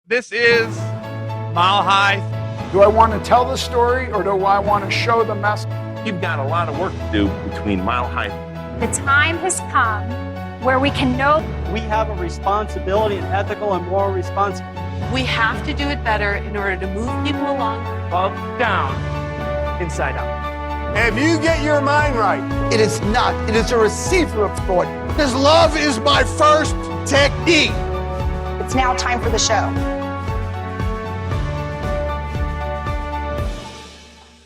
This is Mile High. Do I want to tell the story or do I want to show the message? You've got a lot of work to do between Mile High. The time has come where we can know we have a responsibility, an ethical and moral responsibility. We have to do it better in order to move people along. Up, down, inside out. If you get your mind right, it is not. It is a receiver of thought. Because love is my first technique. it's now time for the show.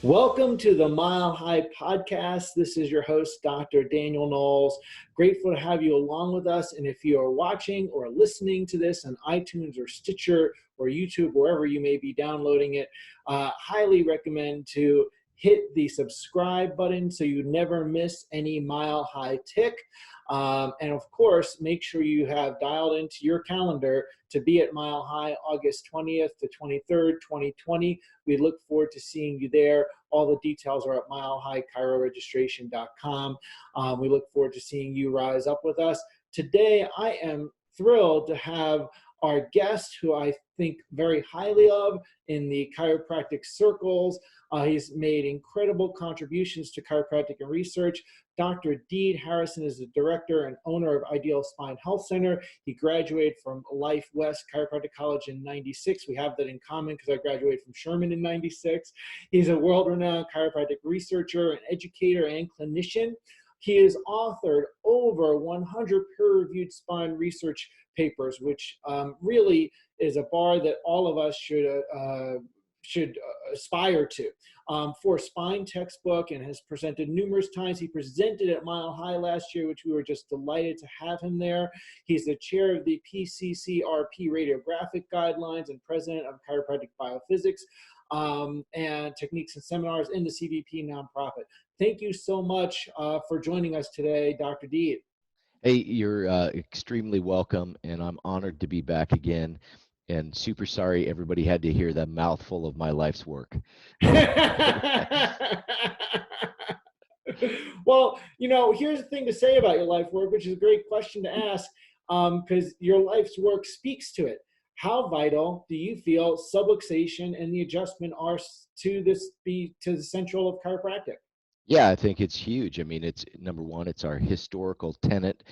Welcome to the Mile High Podcast. This is your host, Dr. Daniel Knowles. Grateful to have you along with us. And if you are watching or listening to this on iTunes or Stitcher or YouTube, wherever you may be downloading it, highly recommend to hit the subscribe button so you never miss any Mile High tick. And of course, make sure you have dialed into your calendar to be at Mile High August 20th to 23rd, 2020. We look forward to seeing you there. All the details are at milehighchiroregistration.com. We look forward to seeing you rise up with us. Today, I am thrilled to have our guest, who I think very highly of in the chiropractic circles. He's made incredible contributions to chiropractic and research. Dr. Deed Harrison is the director and owner of Ideal Spine Health Center. He graduated from Life-West Chiropractic College in '96. We have that in common because I graduated from Sherman in '96. He's a world-renowned chiropractic researcher, an educator, and clinician. He has authored over 100 peer-reviewed spine research papers, which really is a bar that all of us should aspire to. For a spine textbook, and has presented numerous times. He presented at Mile High last year, which we were just delighted to have him there. He's the chair of the PCCRP Radiography Guidelines and president of Chiropractic BioPhysics and Techniques and Seminars in the CBP NonProfit. Thank you so much for joining us today, Dr. Deed. Hey, you're extremely welcome, and I'm honored to be back again. And super sorry everybody had to hear that mouthful of my life's work. Well, you know, here's the thing to say about your life work, which is a great question to ask, because your life's work speaks to it. How vital do you feel subluxation and the adjustment are to the central of chiropractic? Yeah, I think it's huge. I mean, it's number one, it's our historical tenet.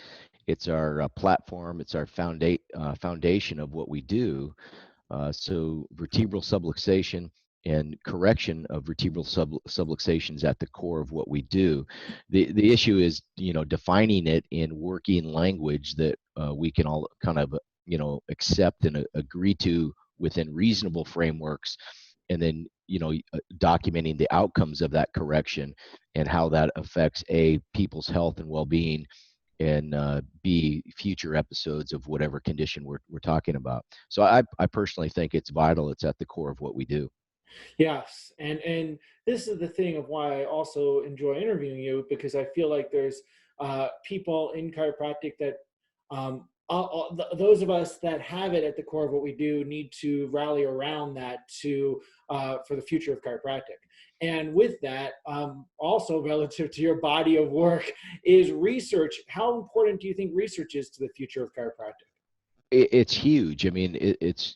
It's our platform. It's our foundation of what we do. So vertebral subluxation and correction of vertebral subluxation is at the core of what we do. The issue is, you know, defining it in working language that we can all kind of, you know, accept and agree to within reasonable frameworks, and then, you know, documenting the outcomes of that correction and how that affects people's health and well-being, and B, future episodes of whatever condition we're talking about. So I personally think it's vital. It's at the core of what we do. Yes, and this is the thing of why I also enjoy interviewing you, because I feel like there's people in chiropractic that those of us that have it at the core of what we do need to rally around that for the future of chiropractic. And with that, also relative to your body of work, is research. How important do you think research is to the future of chiropractic? It's huge. I mean, it's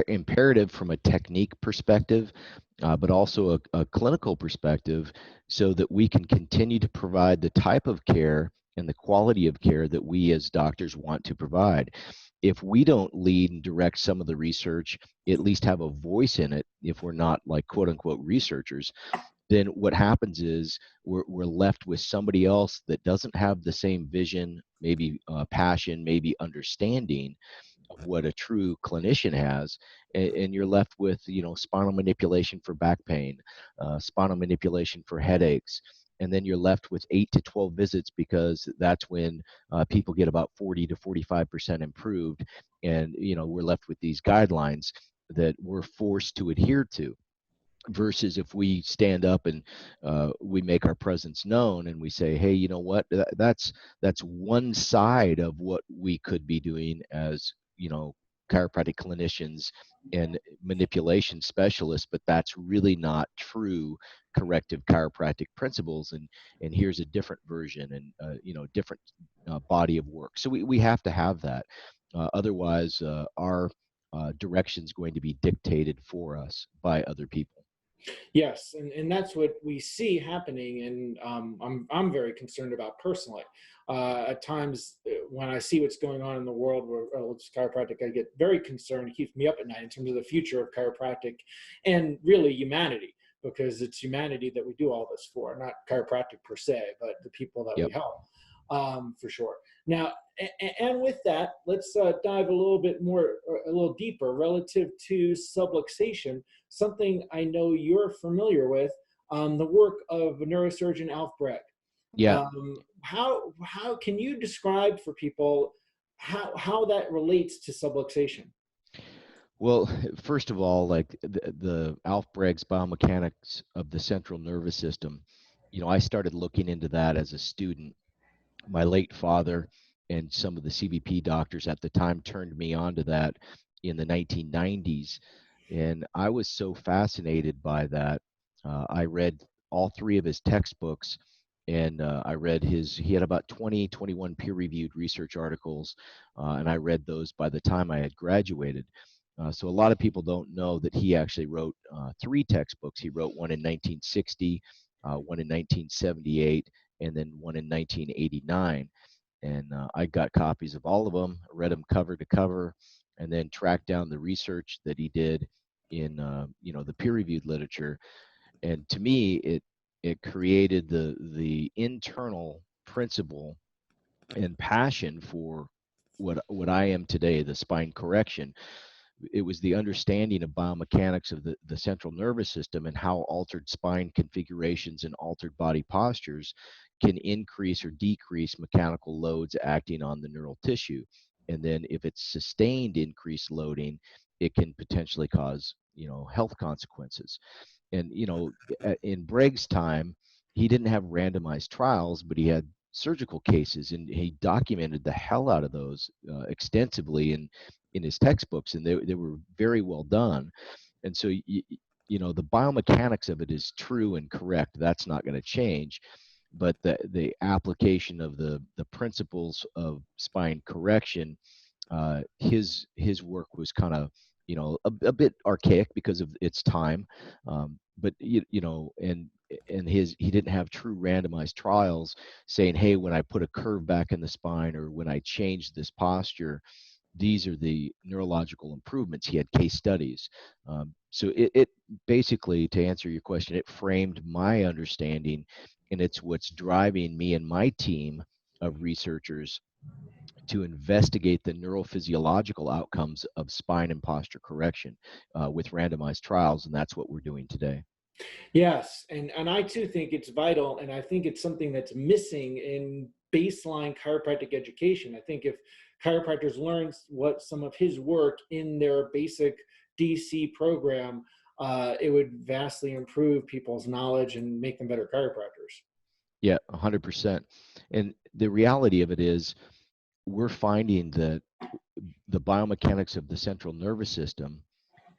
imperative from a technique perspective, but also a clinical perspective, so that we can continue to provide the type of care and the quality of care that we as doctors want to provide. If we don't lead and direct some of the research, at least have a voice in it, if we're not like quote unquote researchers, then what happens is we're left with somebody else that doesn't have the same vision, maybe passion, maybe understanding of what a true clinician has, and you're left with, you know, spinal manipulation for back pain, spinal manipulation for headaches. And then you're left with 8 to 12 visits, because that's when people get about 40 to 45% improved. And, you know, we're left with these guidelines that we're forced to adhere to. Versus if we stand up and we make our presence known and we say, hey, you know what, that's one side of what we could be doing as, you know, chiropractic clinicians and manipulation specialists, but that's really not true corrective chiropractic principles, and here's a different version, and you know, different body of work. So we have to have that, otherwise our direction's going to be dictated for us by other people. Yes, and that's what we see happening, and I'm very concerned about personally. At times, when I see what's going on in the world with chiropractic, I get very concerned. It keeps me up at night in terms of the future of chiropractic and really humanity, because it's humanity that we do all this for, not chiropractic per se, but the people that we help, for sure. Now, and with that, let's dive a little bit more, a little deeper relative to subluxation, something I know you're familiar with, the work of neurosurgeon Alf Breg. Yeah. How can you describe for people how that relates to subluxation? Well, first of all, like the Alf Breg's biomechanics of the central nervous system, I started looking into that as a student. My late father and some of the CBP doctors at the time turned me on to that in the 1990s. And I was so fascinated by that. I read all 3 of his textbooks, and I read he had about 21 peer-reviewed research articles, and I read those by the time I had graduated. So a lot of people don't know that he actually wrote 3 textbooks. He wrote one in 1960, one in 1978, and then one in 1989. And I got copies of all of them, read them cover to cover, and then tracked down the research that he did in the peer-reviewed literature. And to me, it created the internal principle and passion for what I am today, the spine correction. It was the understanding of biomechanics of the central nervous system and how altered spine configurations and altered body postures can increase or decrease mechanical loads acting on the neural tissue. And then if it's sustained increased loading, it can potentially cause, health consequences. And, in Breg's time, he didn't have randomized trials, but he had surgical cases, and he documented the hell out of those extensively in his textbooks, and they were very well done. And so, the biomechanics of it is true and correct. That's not going to change. But the application of the principles of spine correction, his work was kind of, a bit archaic because of its time. But he didn't have true randomized trials saying, hey, when I put a curve back in the spine or when I change this posture, these are the neurological improvements. He had case studies. So it basically, to answer your question, it framed my understanding, and it's what's driving me and my team of researchers to investigate the neurophysiological outcomes of spine and posture correction with randomized trials, and that's what we're doing today. Yes, and I too think it's vital, and I think it's something that's missing in baseline chiropractic education. I think if chiropractors learn what some of his work in their basic DC program, it would vastly improve people's knowledge and make them better chiropractors. Yeah, 100%. And the reality of it is, we're finding that the biomechanics of the central nervous system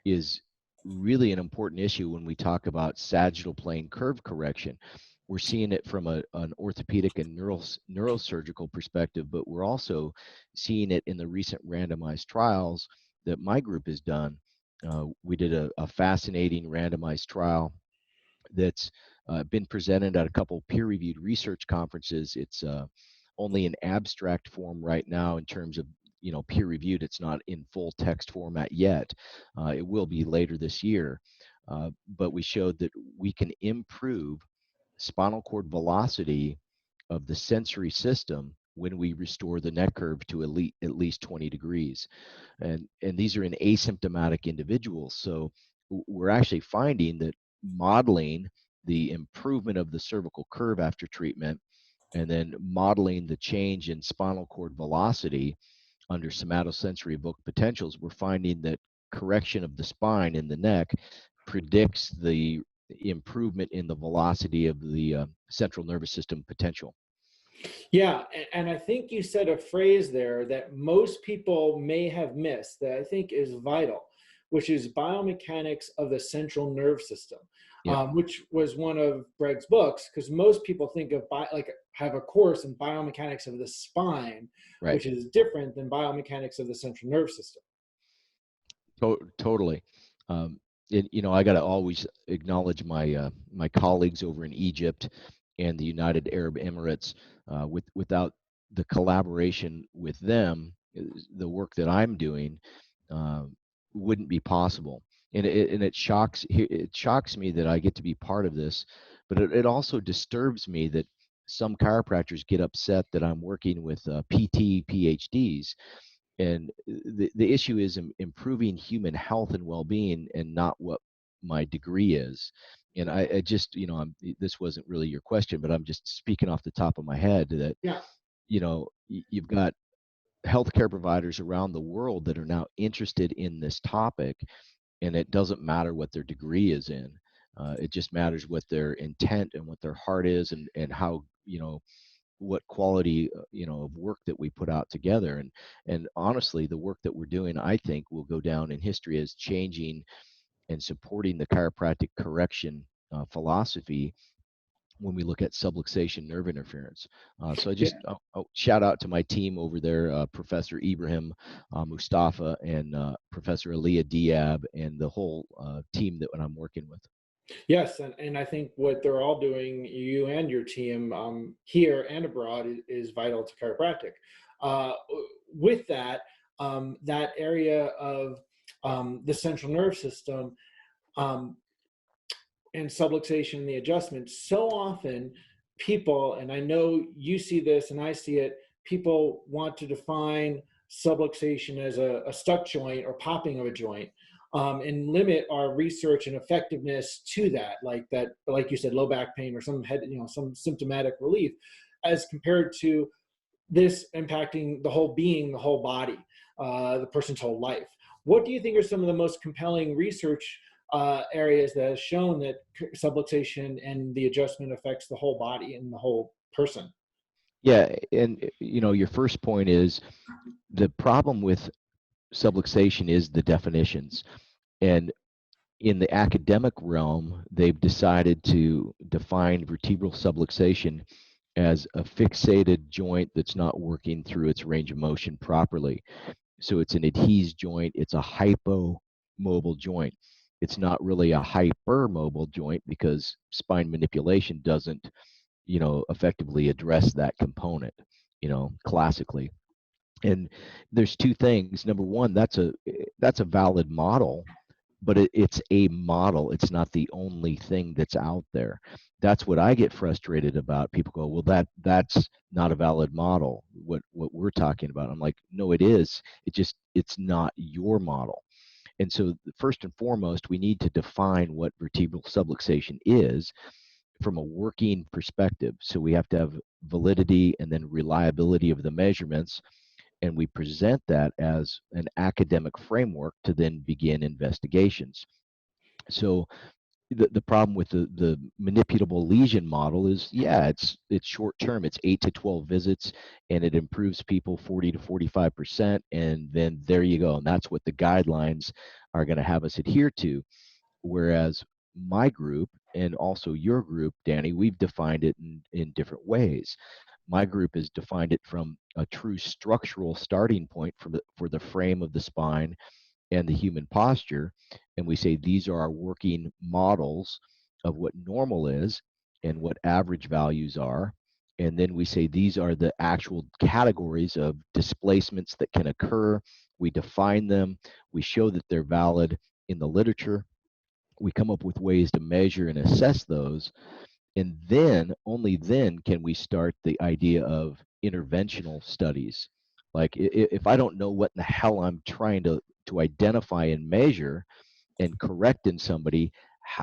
is really an important issue when we talk about sagittal plane curve correction. We're seeing it from an orthopedic and neurosurgical perspective, but we're also seeing it in the recent randomized trials that my group has done. We did a fascinating randomized trial that's been presented at a couple peer-reviewed research conferences. It's only in abstract form right now in terms of peer-reviewed. It's not in full text format yet. It will be later this year. But we showed that we can improve spinal cord velocity of the sensory system when we restore the neck curve to at least 20 degrees. And these are in asymptomatic individuals. So we're actually finding that modeling the improvement of the cervical curve after treatment and then modeling the change in spinal cord velocity under somatosensory evoked potentials, we're finding that correction of the spine in the neck predicts the improvement in the velocity of the central nervous system potential. Yeah, and I think you said a phrase there that most people may have missed that I think is vital, which is biomechanics of the central nerve system, which was one of Breg's books, because most people think of have a course in biomechanics of the spine, right, which is different than biomechanics of the central nerve system. Totally. I got to always acknowledge my colleagues over in Egypt and the United Arab Emirates. Without the collaboration with them, the work that I'm doing uh, wouldn't be possible. And it shocks me that I get to be part of this, but it also disturbs me that some chiropractors get upset that I'm working with PT PhDs, and the issue is improving human health and well-being, and not what my degree is. And I just, this wasn't really your question, but I'm just speaking off the top of my head that, Yeah. You've got healthcare providers around the world that are now interested in this topic, and it doesn't matter what their degree is in. It just matters what their intent and what their heart is, and how, what quality of work that we put out together. And honestly, the work that we're doing, I think, will go down in history as changing and supporting the chiropractic correction philosophy when we look at subluxation nerve interference. So I just shout out to my team over there, Professor Ibrahim Mustafa, and Professor Aliyah Diab, and the whole team that I'm working with. Yes, and I think what they're all doing, you and your team here and abroad, is vital to chiropractic. With that, that area of the central nerve system and subluxation and the adjustment, so often people, and I know you see this and I see it, people want to define subluxation as a stuck joint or popping of a joint. And limit our research and effectiveness to that, like you said, low back pain or some head, some symptomatic relief, as compared to this impacting the whole being, the whole body, the person's whole life. What do you think are some of the most compelling research areas that has shown that subluxation and the adjustment affects the whole body and the whole person? Yeah, and your first point is the problem with subluxation is the definitions. And in the academic realm, they've decided to define vertebral subluxation as a fixated joint that's not working through its range of motion properly. So it's an adhesed joint, it's a hypomobile joint. It's not really a hypermobile joint because spine manipulation doesn't, effectively address that component, classically. And there's two things. Number one, that's a valid model, but it's a model. It's not the only thing that's out there. That's what I get frustrated about. People go, well, that's not a valid model, what we're talking about. I'm like, no, it is. It's not your model. And so first and foremost, we need to define what vertebral subluxation is from a working perspective. So we have to have validity and then reliability of the measurements, and we present that as an academic framework to then begin investigations. So the problem with the manipulable lesion model is, yeah, it's short term. It's 8 to 12 visits, and it improves people 40 to 45%, and then there you go. And that's what the guidelines are going to have us adhere to. Whereas my group and also your group, Danny, we've defined it in different ways. My group has defined it from a true structural starting point for the frame of the spine and the human posture. And we say these are our working models of what normal is and what average values are. And then we say these are the actual categories of displacements that can occur. We define them. We show that they're valid in the literature. We come up with ways to measure and assess those. And then, only then, can we start the idea of interventional studies. Like if I don't know what in the hell I'm trying to identify and measure and correct in somebody,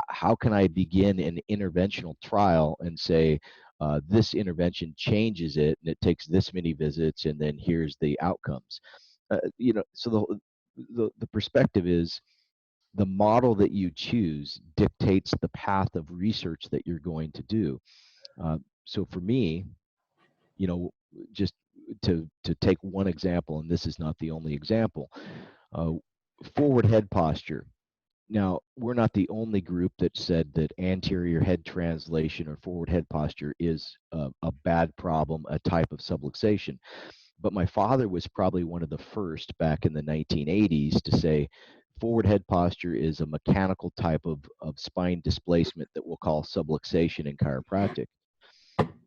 how can I begin an interventional trial and say, this intervention changes it and it takes this many visits and then here's the outcomes? So the perspective is, the model that you choose dictates the path of research that you're going to do. So for me, just to take one example, and this is not the only example, forward head posture. Now, we're not the only group that said that anterior head translation or forward head posture is a bad problem, a type of subluxation. But my father was probably one of the first back in the 1980s to say forward head posture is a mechanical type of spine displacement that we'll call subluxation in chiropractic.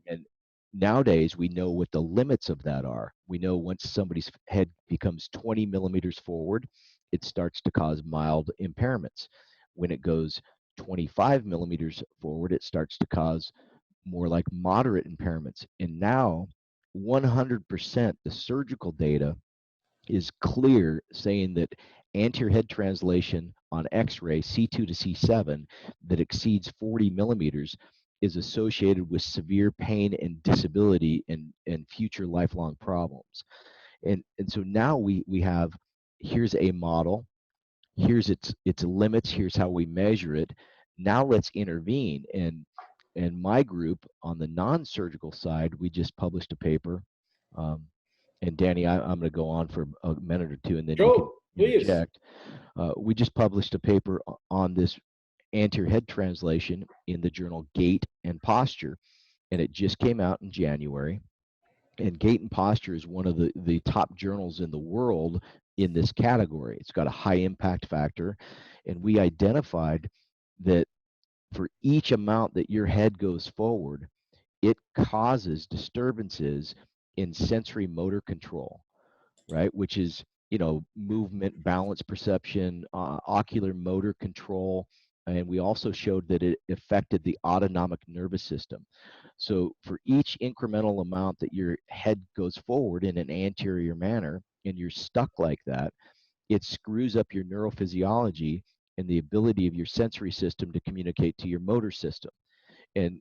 And nowadays, we know what the limits of that are. We know once somebody's head becomes 20 millimeters forward, it starts to cause mild impairments. When it goes 25 millimeters forward, it starts to cause more like moderate impairments. And now, 100% the surgical data is clear saying that anterior head translation on X-ray C2 to C7 that exceeds 40 millimeters is associated with severe pain and disability and future lifelong problems. And so now we have, here's a model, here's its limits, here's how we measure it. Now let's intervene. And my group on the non-surgical side, we just published a paper. And Danny, I'm going to go on for a minute or two, and then you can interject. We just published a paper on this anterior head translation in the journal Gait and Posture, and it just came out in January. And Gait and Posture is one of the top journals in the world in this category. It's got a high impact factor, and we identified that for each amount that your head goes forward, it causes disturbances in sensory motor control, right? Which is, movement, balance perception, ocular motor control. And we also showed that it affected the autonomic nervous system. So for each incremental amount that your head goes forward in an anterior manner, and you're stuck like that, it screws up your neurophysiology and the ability of your sensory system to communicate to your motor system. And,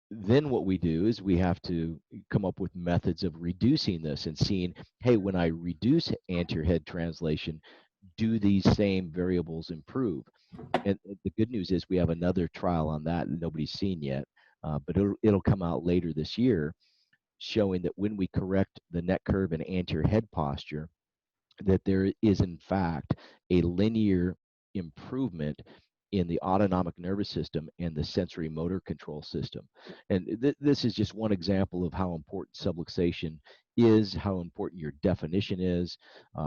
then what we do is we have to come up with methods of reducing this and seeing, hey, when I reduce anterior head translation, do these same variables improve? And the good news is we have another trial on that that nobody's seen yet, but it'll come out later this year, showing that when we correct the neck curve and anterior head posture, that there is in fact a linear improvement in the autonomic nervous system and the sensory motor control system. And this is just one example of how important subluxation is, how important your definition is,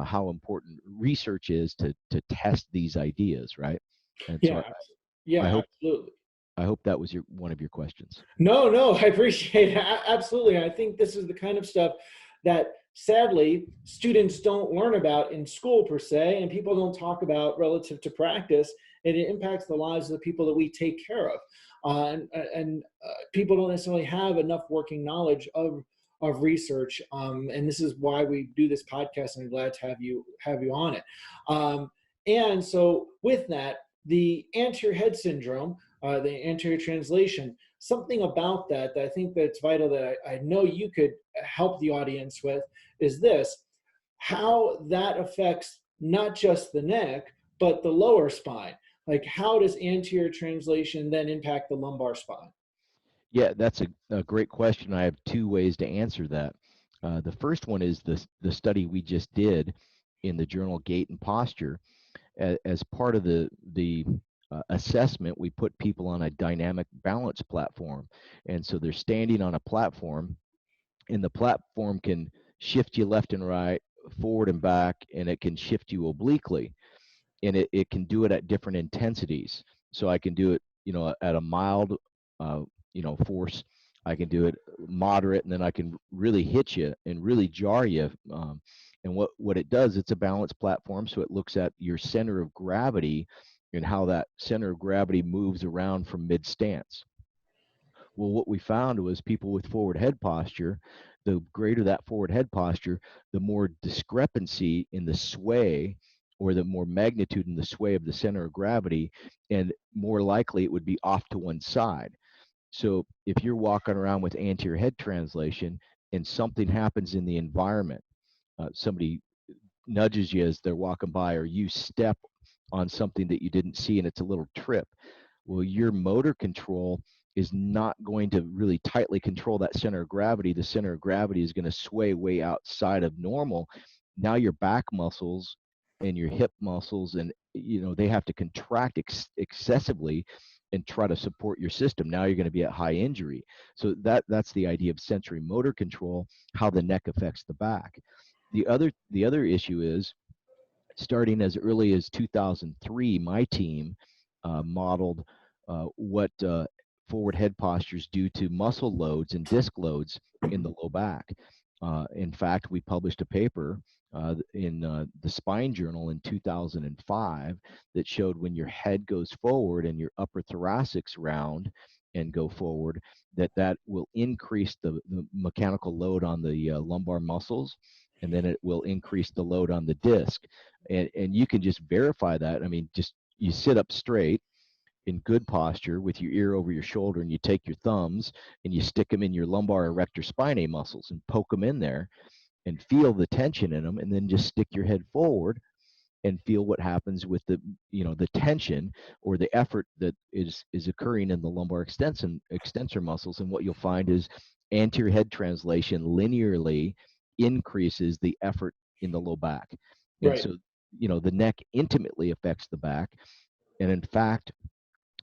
how important research is to test these ideas, right? And yeah, so absolutely. I hope that was one of your questions. No, I appreciate it. Absolutely. I think this is the kind of stuff that sadly students don't learn about in school per se, and people don't talk about relative to practice, and it impacts the lives of the people that we take care of. And people don't necessarily have enough working knowledge of research, and this is why we do this podcast, and I'm glad to have you on it. And so with that, the anterior head syndrome, the anterior translation, something about that I think that's vital that I know you could help the audience with is this: how that affects not just the neck, but the lower spine. Like, how does anterior translation then impact the lumbar spine? Yeah, that's a great question. I have two ways to answer that. The first one is the study we just did in the journal Gait and Posture. As part of the assessment, we put people on a dynamic balance platform. And so they're standing on a platform, and the platform can shift you left and right, forward and back, and it can shift you obliquely. And it can do it at different intensities. So I can do it, at a mild, force. I can do it moderate, and then I can really hit you and really jar you. And what it does, it's a balance platform, so it looks at your center of gravity and how that center of gravity moves around from mid-stance. Well, what we found was people with forward head posture, the greater that forward head posture, the more discrepancy in the sway, or the more magnitude in the sway of the center of gravity, and more likely it would be off to one side. So if you're walking around with anterior head translation and something happens in the environment, somebody nudges you as they're walking by, or you step on something that you didn't see and it's a little trip, well, your motor control is not going to really tightly control that center of gravity. The center of gravity is going to sway way outside of normal. Now your back muscles and your hip muscles, and they have to contract excessively and try to support your system. Now you're going to be at high injury. So that's the idea of sensory motor control, how the neck affects the back. The other issue is starting as early as 2003, my team modeled what forward head postures do to muscle loads and disc loads in the low back. In fact, we published a paper in the Spine Journal in 2005 that showed when your head goes forward and your upper thoracic's round and go forward, that will increase the mechanical load on the lumbar muscles, and then it will increase the load on the disc. And you can just verify that. I mean, just you sit up straight in good posture with your ear over your shoulder, and you take your thumbs and you stick them in your lumbar erector spinae muscles and poke them in there and feel the tension in them, and then just stick your head forward and feel what happens with the the tension or the effort that is occurring in the lumbar extensor muscles. And what you'll find is anterior head translation linearly increases the effort in the low back. And so the neck intimately affects the back. And in fact,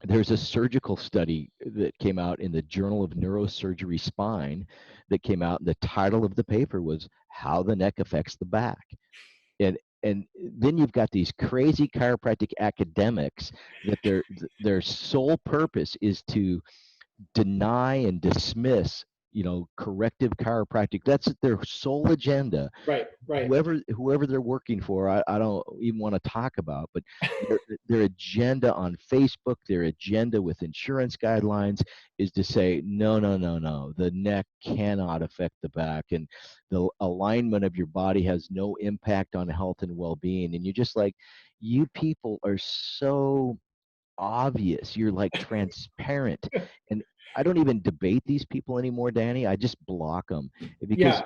there's a surgical study that came out in the Journal of Neurosurgery Spine that came out, and the title of the paper was How the Neck Affects the Back. And then you've got these crazy chiropractic academics that their sole purpose is to deny and dismiss corrective chiropractic. That's their sole agenda. Right. Whoever they're working for, I don't even want to talk about, but their agenda on Facebook, their agenda with insurance guidelines is to say, no, the neck cannot affect the back, and the alignment of your body has no impact on health and well-being. And you're just like, you people are so obvious. You're like transparent. And I don't even debate these people anymore, Danny. I just block them because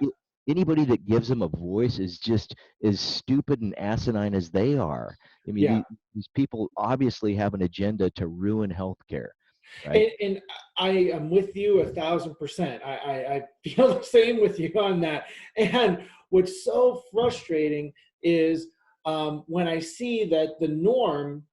anybody that gives them a voice is just as stupid and asinine as they are. I mean, these people obviously have an agenda to ruin healthcare. Right? And I am with you 1,000%. I feel the same with you on that. And what's so frustrating is when I see that the norm,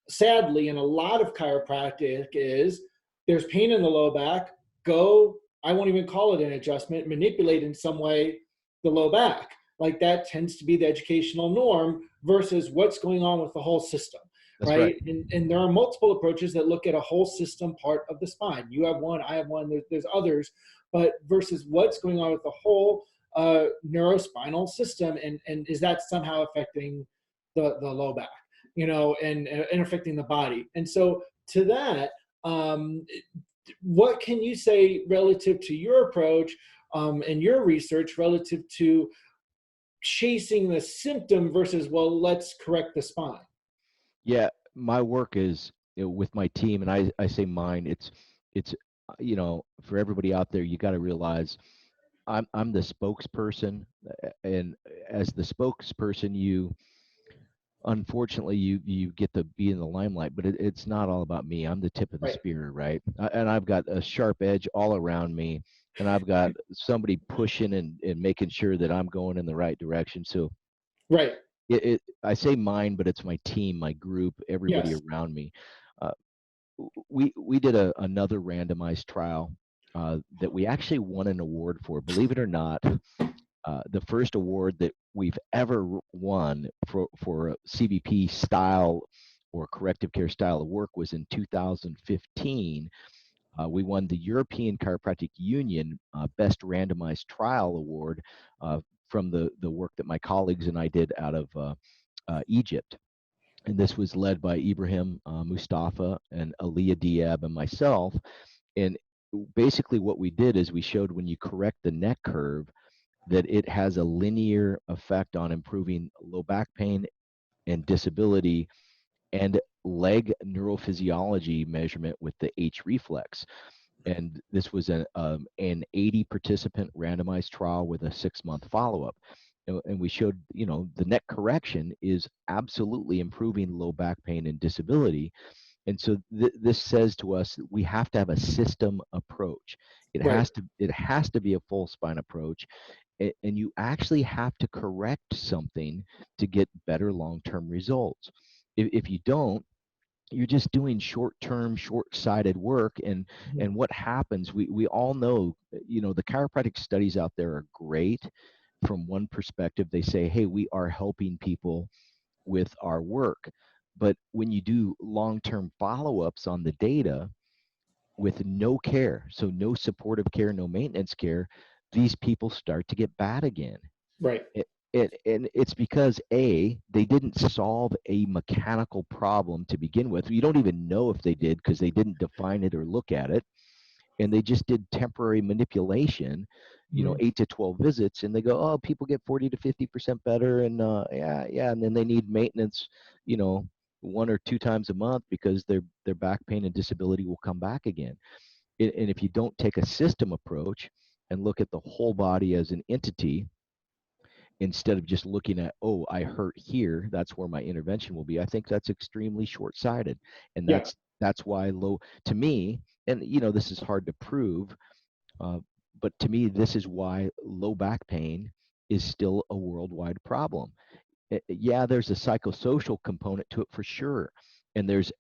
sadly, in a lot of chiropractic is there's pain in the low back, I won't even call it an adjustment, manipulate in some way the low back. Like that tends to be the educational norm versus what's going on with the whole system. That's right? right. And there are multiple approaches that look at a whole system part of the spine. You have one, I have one, there's others, but versus what's going on with the whole neurospinal system, and is that somehow affecting the low back, and affecting the body. And so to that, what can you say relative to your approach and your research relative to chasing the symptom versus, well, let's correct the spine? Yeah, my work is with my team, and I say mine. It's for everybody out there, you got to realize I'm the spokesperson, and as the spokesperson, unfortunately you get to be in the limelight, but it's not all about me. I'm the tip of the spear, right? And I've got a sharp edge all around me, and I've got somebody pushing and making sure that I'm going in the right direction. So I say mine, but it's my team, my group, everybody around me. We did another randomized trial that we actually won an award for. Believe it or not, the first award that we've ever won for a CBP style or corrective care style of work was in 2015. We won the European Chiropractic Union Best Randomized Trial Award from the work that my colleagues and I did out of Egypt. And this was led by Ibrahim Mustafa and Aliyah Diab and myself. And basically what we did is we showed when you correct the neck curve that it has a linear effect on improving low back pain and disability and leg neurophysiology measurement with the H reflex. And this was an 80 participant randomized trial with a 6-month follow-up. And we showed, the neck correction is absolutely improving low back pain and disability. And so this says to us that we have to have a system approach. It has to be a full spine approach. And you actually have to correct something to get better long-term results. If you don't, you're just doing short-term, short-sighted work. And what happens, we all know, the chiropractic studies out there are great from one perspective. They say, hey, we are helping people with our work. But when you do long-term follow-ups on the data with no care, so no supportive care, no maintenance care, these people start to get bad again. Right. And it's because they didn't solve a mechanical problem to begin with. You don't even know if they did because they didn't define it or look at it. And they just did temporary manipulation, 8 to 12 visits, and they go, oh, people get 40 to 50% better, and and then they need maintenance, 1 or 2 times a month because their back pain and disability will come back again. And if you don't take a system approach and look at the whole body as an entity, instead of just looking at, oh, I hurt here, that's where my intervention will be, I think that's extremely short-sighted. And that's why to me, and this is hard to prove, but to me, this is why low back pain is still a worldwide problem. Yeah, there's a psychosocial component to it for sure. And there's,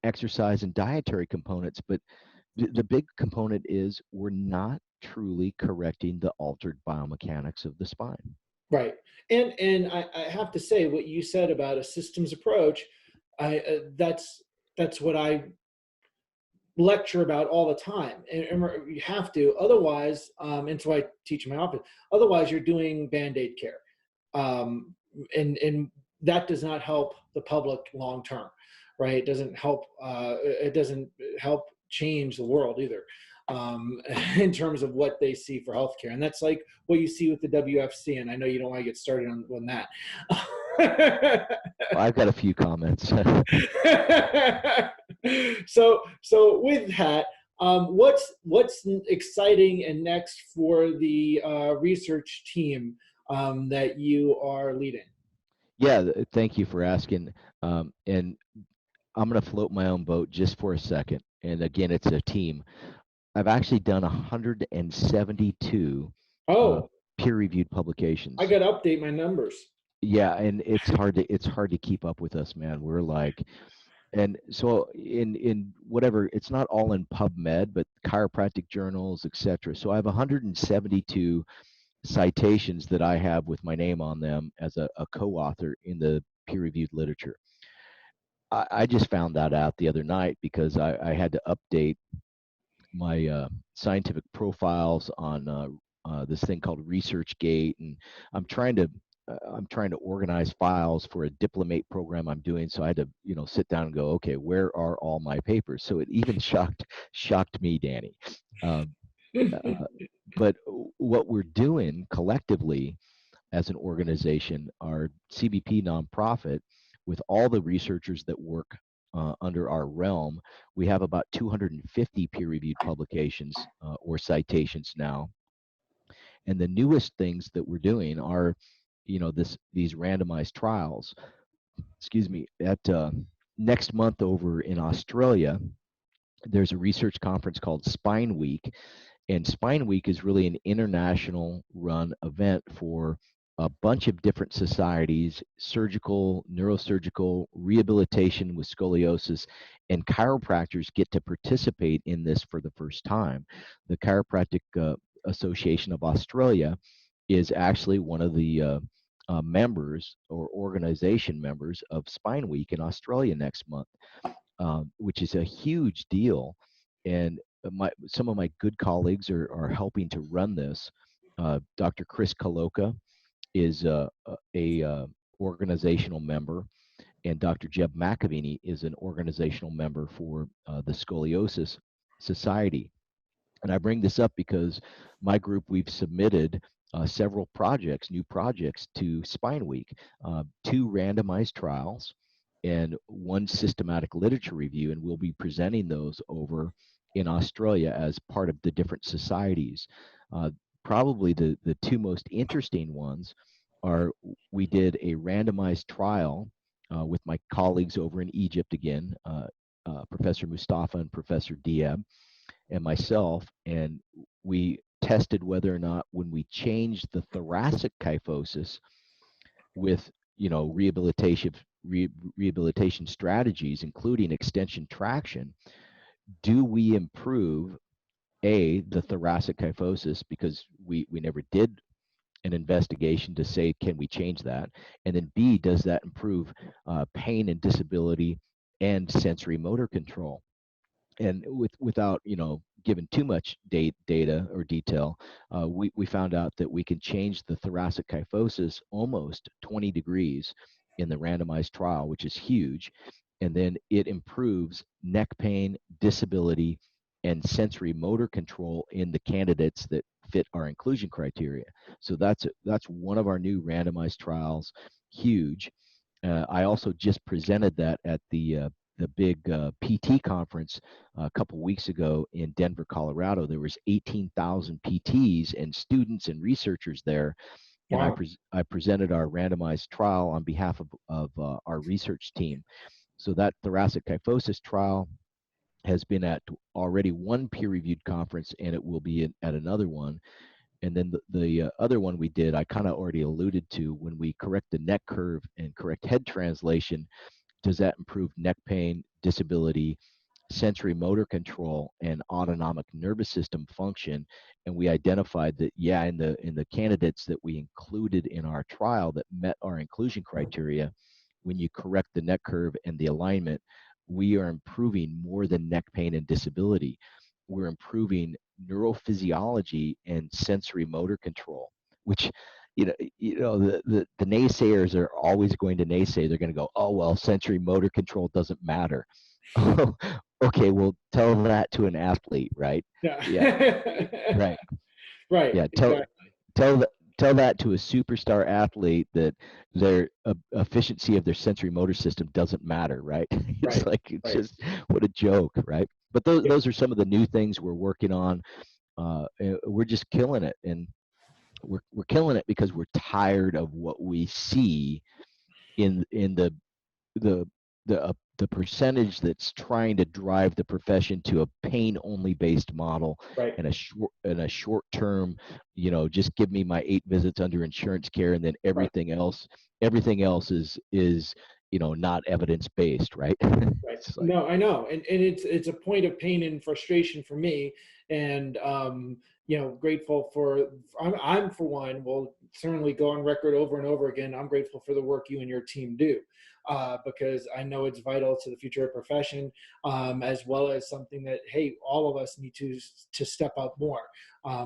exercise and dietary components, but the big component is we're not truly correcting the altered biomechanics of the spine. Right. And I have to say what you said about a systems approach, that's what I lecture about all the time. And you have to, otherwise, and so I teach in my office, otherwise you're doing Band-Aid care. And that does not help the public long-term, right? It doesn't help change the world either. In terms of what they see for healthcare. And that's like what you see with the WFC. And I know you don't want to get started on that. Well, I've got a few comments. So with that, what's exciting and next for the research team that you are leading? Yeah, thank you for asking. And I'm going to float my own boat just for a second. And again, it's a team. I've actually done 172 peer-reviewed publications. I got to update my numbers. Yeah, and it's hard to keep up with us, man. We're like, and so in whatever, it's not all in PubMed, but chiropractic journals, etc. So I have 172 citations that I have with my name on them as a co-author in the peer-reviewed literature. I just found that out the other night because I had to update my scientific profiles on this thing called ResearchGate, and I'm trying to organize files for a diplomate program I'm doing. So I had to sit down and go, okay, where are all my papers? So it even shocked me, Danny. But what we're doing collectively as an organization, our CBP NonProfit, with all the researchers that work under our realm, we have about 250 peer-reviewed publications or citations now. And the newest things that we're doing are, these randomized trials. Excuse me. At next month over in Australia, there's a research conference called Spine Week, and Spine Week is really an international run event for a bunch of different societies: surgical, neurosurgical, rehabilitation with scoliosis, and chiropractors get to participate in this for the first time. The Chiropractic Association of Australia is actually one of the members or organization members of Spine Week in Australia next month, which is a huge deal. And some of my good colleagues are helping to run this. Dr. Chris Kaloka is a organizational member, and Dr. Jeb McAvini is an organizational member for the Scoliosis Society. And I bring this up because my group, we've submitted several new projects to Spine Week, 2 randomized trials and 1 systematic literature review, and we'll be presenting those over in Australia as part of the different societies. Probably the 2 most interesting ones are, we did a randomized trial with my colleagues over in Egypt again, Professor Mustafa and Professor Diab and myself, and we tested whether or not when we changed the thoracic kyphosis with rehabilitation strategies, including extension traction, do we improve the thoracic kyphosis, because we never did an investigation to say, can we change that? And then B, does that improve pain and disability and sensory motor control? And without giving too much data or detail, we found out that we can change the thoracic kyphosis almost 20 degrees in the randomized trial, which is huge. And then it improves neck pain, disability, and sensory motor control in the candidates that fit our inclusion criteria. So that's one of our new randomized trials, huge. I also just presented that at the big PT conference a couple weeks ago in Denver, Colorado. There was 18,000 PTs and students and researchers there. And Wow. I presented our randomized trial on behalf of our research team. So that thoracic kyphosis trial has been at already one peer-reviewed conference, and it will be at another one. And then the other one we did, I kind of already alluded to, when we correct the neck curve and correct head translation, does that improve neck pain, disability, sensory motor control, and autonomic nervous system function? And we identified that, yeah, in the candidates that we included in our trial that met our inclusion criteria, when you correct the neck curve and the alignment, we are improving more than neck pain and disability. We're improving neurophysiology and sensory motor control, which the naysayers are always going to naysay. They're going to go, oh, well, sensory motor control doesn't matter. Okay, well, tell that to an athlete, right? Yeah. Right. Right. Yeah. Tell that to a superstar athlete that their efficiency of their sensory motor system doesn't matter, right? It's just, what a joke, right? But those are some of the new things we're working on. We're just killing it, and we're killing it because we're tired of what we see in the percentage that's trying to drive the profession to a pain only based model, Right. and a short term, just give me my 8 visits under insurance care, and then everything else is not evidence based, right? Right. Like, No, I know, and it's a point of pain and frustration for me, and grateful for. I'm for one will certainly go on record over and over again. I'm grateful for the work you and your team do, because I know it's vital to the future of the profession, as well as something that, hey, all of us need to step up more.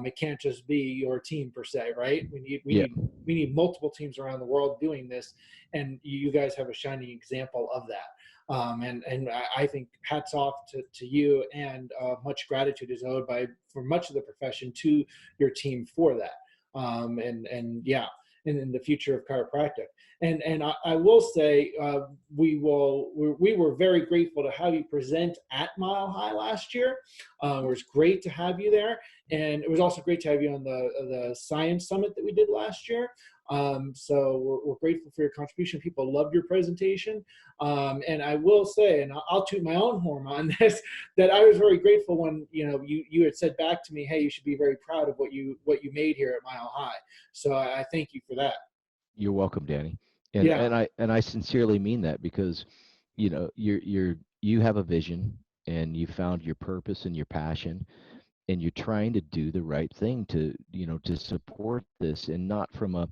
It can't just be your team per se, right? We need multiple teams around the world doing this, and you guys have a shining example of that. And I think hats off to you, and much gratitude is owed for much of the profession to your team for that. And in the future of chiropractic. And I will say, we were very grateful to have you present at Mile High last year. It was great to have you there. And it was also great to have you on the Science Summit that we did last year. So we're grateful for your contribution. People loved your presentation. And I will say, and I'll toot my own horn on this, that I was very grateful when you had said back to me, hey, you should be very proud of what you made here at Mile High. So I thank you for that. You're welcome, Danny. And I sincerely mean that, because you have a vision, and you found your purpose and your passion, and you're trying to do the right thing to support this, and not from a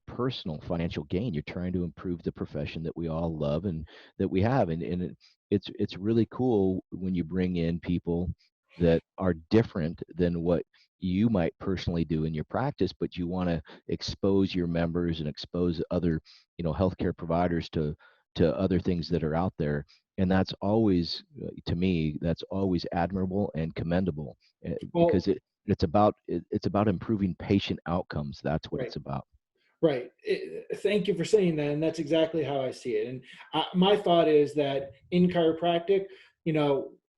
personal financial gain. You're trying to improve the profession that we all love and that we have, and it's really cool when you bring in people that are different than what you might personally do in your practice, but you want to expose your members and expose other healthcare providers to other things that are out there. And that's always, to me, that's always admirable and commendable, because it's about improving patient outcomes. That's what it's about. Right. Thank you for saying that. And that's exactly how I see it. And my thought is that in chiropractic,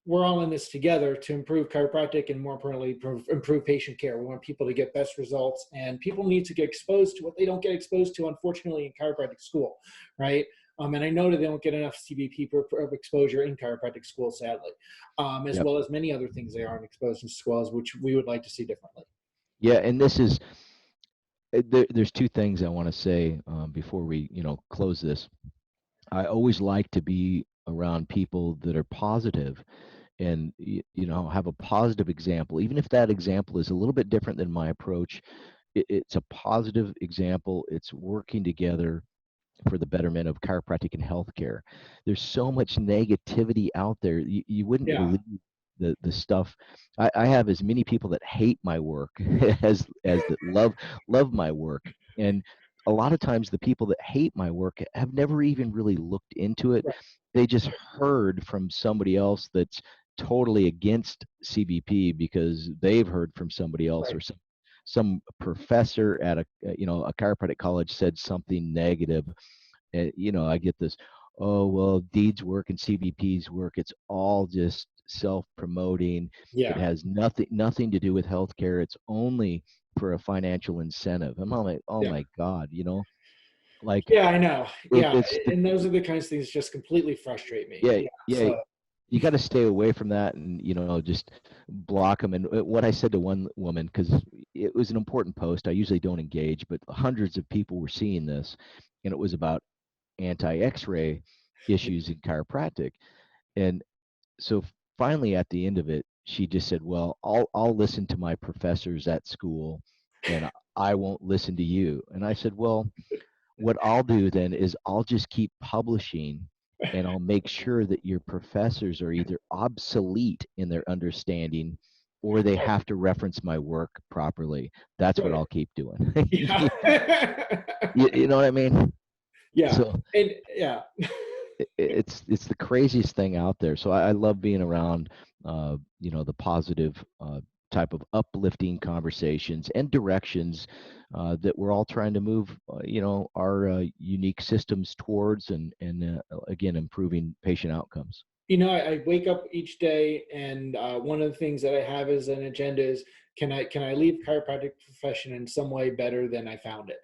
we're all in this together to improve chiropractic, and more importantly, improve patient care. We want people to get best results, and people need to get exposed to what they don't get exposed to, unfortunately, in chiropractic school, right? And I know that they don't get enough CBP exposure in chiropractic school, sadly, as well as many other things they aren't exposed in schools, which we would like to see differently. Yeah, and this is, there's 2 things I want to say before we, close this. I always like to be around people that are positive, and have a positive example, even if that example is a little bit different than my approach. it's a positive example. It's working together for the betterment of chiropractic and healthcare. There's so much negativity out there. You wouldn't Yeah. believe the stuff. I have as many people that hate my work as that love my work. And a lot of times the people that hate my work have never even really looked into it. Right. They just heard from somebody else that's totally against CBP because they've heard from somebody else, Right. or some professor at a chiropractic college said something negative. I get this, oh, well, Deed's work and CBP's work, it's all just self-promoting. It Yeah. has nothing to do with healthcare. It's only for a financial incentive. I'm all like, oh Yeah. my God, like Yeah, I know. Yeah. it's And those are the kinds of things that just completely frustrate me. yeah. So, You got to stay away from that, and just block them. And what I said to one woman, because it was an important post, I usually don't engage, but hundreds of people were seeing this, and it was about anti-X-ray issues in chiropractic. And so finally, at the end of it, she just said, "Well, I'll listen to my professors at school, and I won't listen to you." And I said, "Well, what I'll do then is I'll just keep publishing, and I'll make sure that your professors are either obsolete in their understanding, or they have to reference my work properly. That's what Right. I'll keep doing." Yeah. You know what I mean? Yeah. So And yeah. it's the craziest thing out there. So I love being around, the positive type of uplifting conversations and directions that we're all trying to move, our unique systems towards, and again, improving patient outcomes. I wake up each day, and one of the things that I have as an agenda is, can I leave chiropractic profession in some way better than I found it?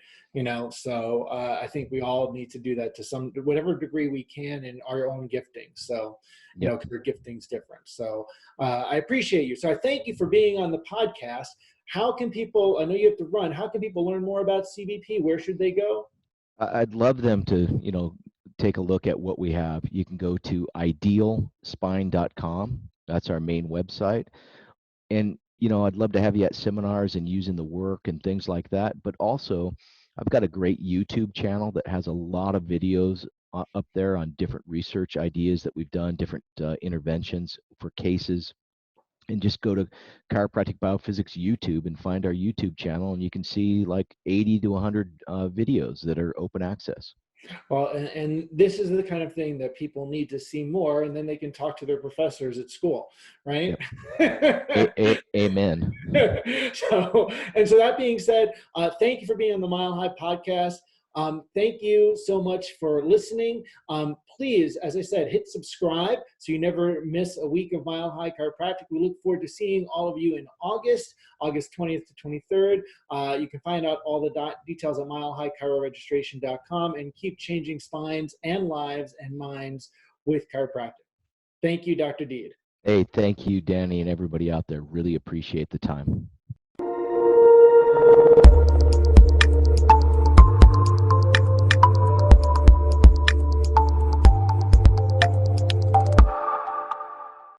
So I think we all need to do that to whatever degree we can in our own gifting. So, Yep. because our gifting's different. So I appreciate you. So I thank you for being on the podcast. How can people, I know you have to run, how can people learn more about CBP? Where should they go? I'd love them to, take a look at what we have. You can go to idealspine.com. That's our main website. And, I'd love to have you at seminars and using the work and things like that. But also, I've got a great YouTube channel that has a lot of videos up there on different research ideas that we've done, different interventions for cases. And just go to Chiropractic BioPhysics YouTube and find our YouTube channel, and you can see like 80 to 100 videos that are open access. Well, and this is the kind of thing that people need to see more, and then they can talk to their professors at school, right? Yep. Amen. So that being said, thank you for being on the Mile High podcast. Thank you so much for listening. Please, as I said, hit subscribe so you never miss a week of Mile High Chiropractic. We look forward to seeing all of you in August 20th to 23rd. You can find out all the details at milehighchiroregistration.com, and keep changing spines and lives and minds with chiropractic. Thank you, Dr. Deed. Hey, thank you, Danny, and everybody out there. Really appreciate the time.